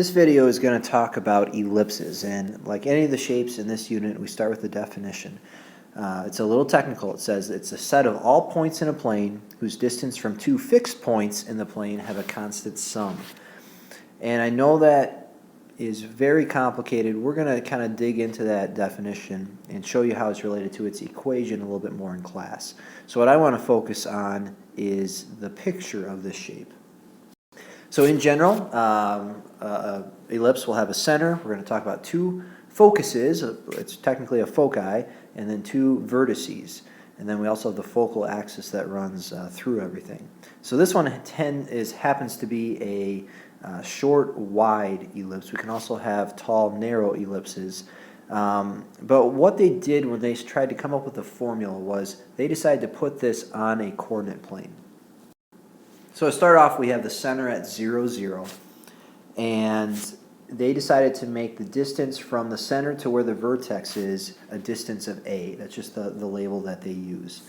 This video is going to talk about ellipses, and like any of the shapes in this unit, we start with the definition. It's a little technical. It says it's a set of all points in a plane whose distance from two fixed points in the plane have a constant sum. And I know that is very complicated. We're going to kind of dig into that definition and show you how it's related to its equation a little bit more in class. So what I want to focus on is the picture of this shape. So in general, ellipse will have a center. We're going to talk about two focuses. It's technically a foci, and then two vertices. And then we also have the focal axis that runs through everything. So this one happens to be a short, wide ellipse. We can also have tall, narrow ellipses. But what they did when they tried to come up with the formula was they decided to put this on a coordinate plane. So to start off, we have the center at 0, 0, and they decided to make the distance from the center to where the vertex is a distance of a. That's just the label that they use.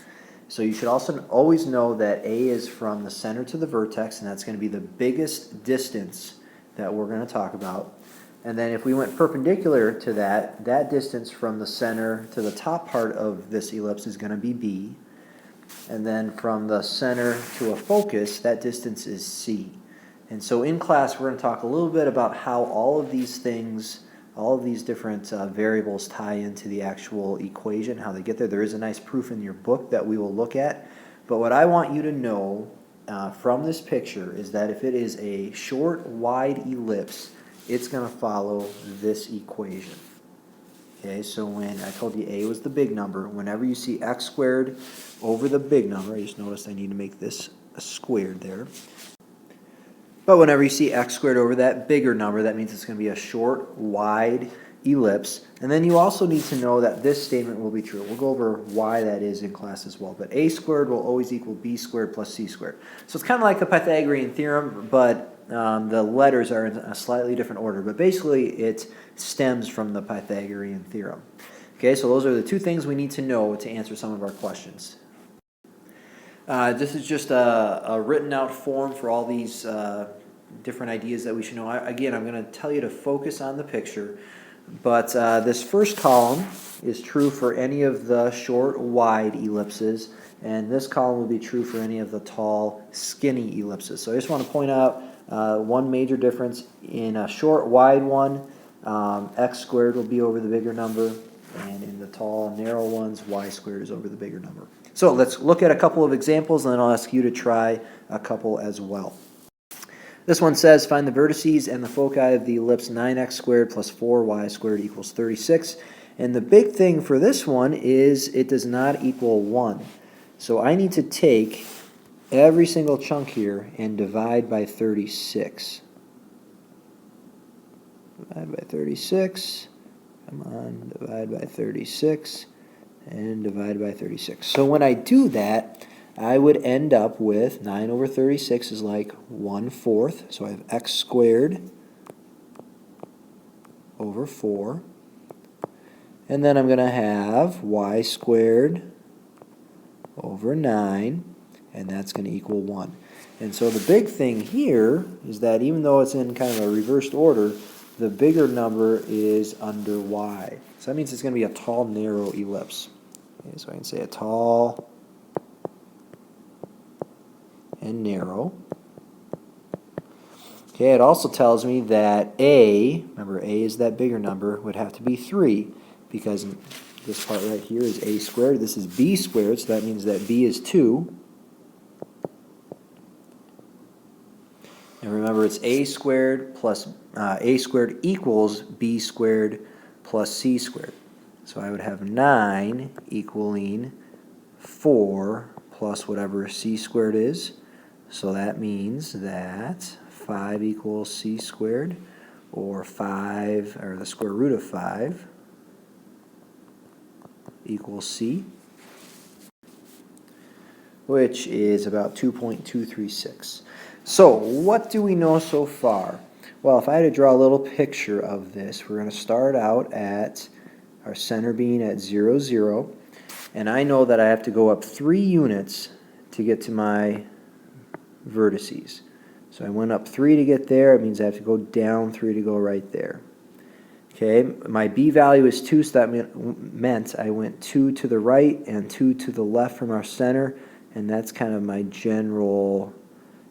So you should also always know that a is from the center to the vertex, and that's going to be the biggest distance that we're going to talk about. And then if we went perpendicular to that, that distance from the center to the top part of this ellipse is going to be b. And then from the center to a focus, that distance is c. And so in class, we're going to talk a little bit about how all of these things, all of these different variables tie into the actual equation, how they get there. There is a nice proof in your book that we will look at. But what I want you to know from this picture is that if it is a short, wide ellipse, it's going to follow this equation. Okay, so when I told you a was the big number, whenever you see x squared over the big number, I just noticed I need to make this a squared there. But whenever you see x squared over that bigger number, that means it's going to be a short, wide ellipse. And then you also need to know that this statement will be true. We'll go over why that is in class as well. But a squared will always equal b squared plus c squared. So it's kind of like a Pythagorean theorem, but the letters are in a slightly different order. But basically, it stems from the Pythagorean theorem. Okay, so those are the two things we need to know to answer some of our questions. This is just a written out form for all these different ideas that we should know. Again, I'm going to tell you to focus on the picture, but this first column is true for any of the short, wide ellipses, and this column will be true for any of the tall, skinny ellipses. So I just want to point out one major difference. In a short, wide one, x squared will be over the bigger number, and in the tall, narrow ones, y squared is over the bigger number. So let's look at a couple of examples, and then I'll ask you to try a couple as well. This one says, find the vertices and the foci of the ellipse 9x squared plus 4y squared equals 36. And the big thing for this one is it does not equal 1. So I need to take every single chunk here and divide by 36. Divide by 36. Come on, divide by 36. And divide by 36. So when I do that, I would end up with 9 over 36 is like 1/4. So I have x squared over 4. And then I'm going to have y squared over 9. And that's going to equal 1. And so the big thing here is that even though it's in kind of a reversed order, the bigger number is under y. So that means it's going to be a tall, narrow ellipse. Okay, so I can say a tall and narrow. Okay, it also tells me that a, remember a is that bigger number, would have to be 3, because this part right here is a squared. This is b squared, so that means that b is 2. And remember, it's a squared plus a squared equals b squared plus c squared. So I would have 9 equaling 4 plus whatever c squared is. So that means that 5 equals c squared, or 5, or the square root of 5 equals c, which is about 2.236. So what do we know so far? Well, if I had to draw a little picture of this, we're going to start out at our center being at 0, 0, and I know that I have to go up 3 units to get to my vertices. So I went up 3 to get there. It means I have to go down 3 to go right there. Okay, my b value is 2, so that meant I went 2 to the right and 2 to the left from our center, and that's kind of my general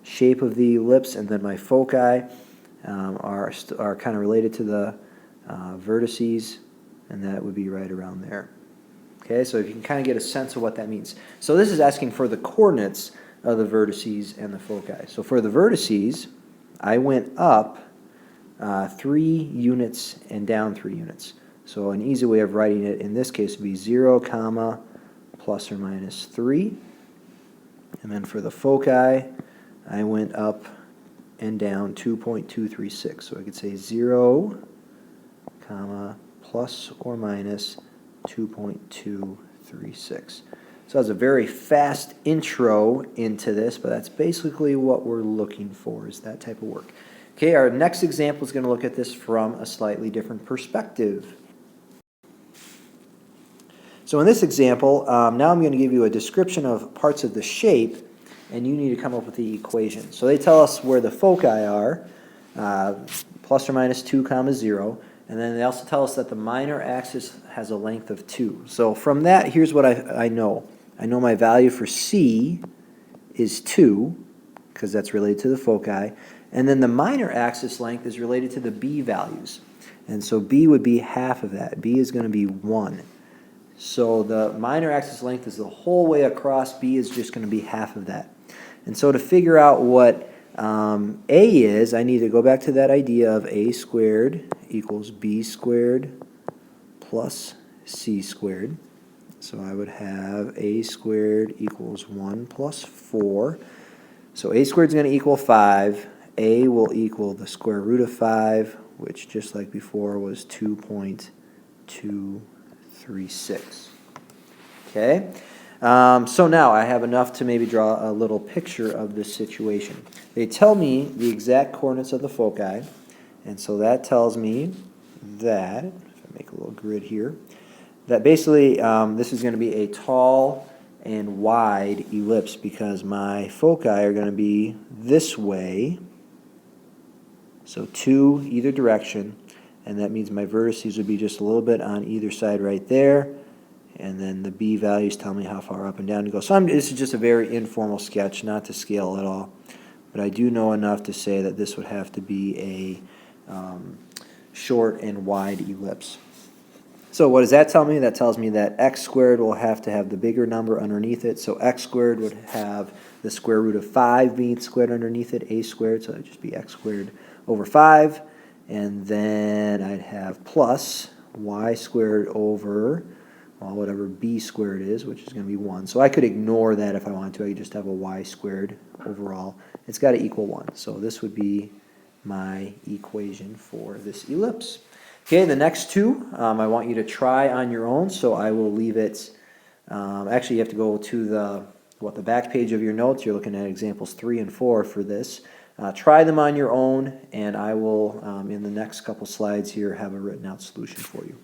shape of the ellipse. And then my foci are kind of related to the vertices, and that would be right around there. Okay, so if you can kind of get a sense of what that means. So this is asking for the coordinates of the vertices and the foci. So for the vertices, I went up 3 units and down 3 units. So an easy way of writing it in this case would be 0, comma, plus or minus 3. And then for the foci, I went up and down 2.236. So I could say 0, comma, plus or minus 2.236. So that's a very fast intro into this, but that's basically what we're looking for, is that type of work. Okay, our next example is going to look at this from a slightly different perspective. So in this example, now I'm going to give you a description of parts of the shape, and you need to come up with the equation. So they tell us where the foci are, plus or minus 2 comma 0, and then they also tell us that the minor axis has a length of 2. So from that, here's what I know. I know my value for C is 2, because that's related to the foci, and then the minor axis length is related to the B values. And so B would be half of that. B is going to be 1. So the minor axis length is the whole way across. B is just going to be half of that. And so to figure out what A is, I need to go back to that idea of A squared equals B squared plus C squared. So I would have A squared equals 1 plus 4. So A squared is going to equal 5. A will equal the square root of 5, which just like before was 2.236. Okay, so now I have enough to maybe draw a little picture of this situation. They tell me the exact coordinates of the foci, and so that tells me that, if I make a little grid here, that basically this is going to be a tall and wide ellipse because my foci are going to be this way, so 2 either direction, and that means my vertices would be just a little bit on either side right there, and then the B values tell me how far up and down to go. So this is just a very informal sketch, not to scale at all, but I do know enough to say that this would have to be a short and wide ellipse. So what does that tell me? That tells me that x squared will have to have the bigger number underneath it. So x squared would have the square root of 5 being squared underneath it, a squared, so it would just be x squared over 5. And then I'd have plus y squared over, well, whatever b squared is, which is going to be 1. So I could ignore that if I wanted to. I could just have a y squared overall. It's got to equal 1. So this would be my equation for this ellipse. Okay, the next two I want you to try on your own, so I will leave it. Actually, you have to go to the back page of your notes. You're looking at examples 3 and 4 for this. Try them on your own, and I will, in the next couple slides here, have a written out solution for you.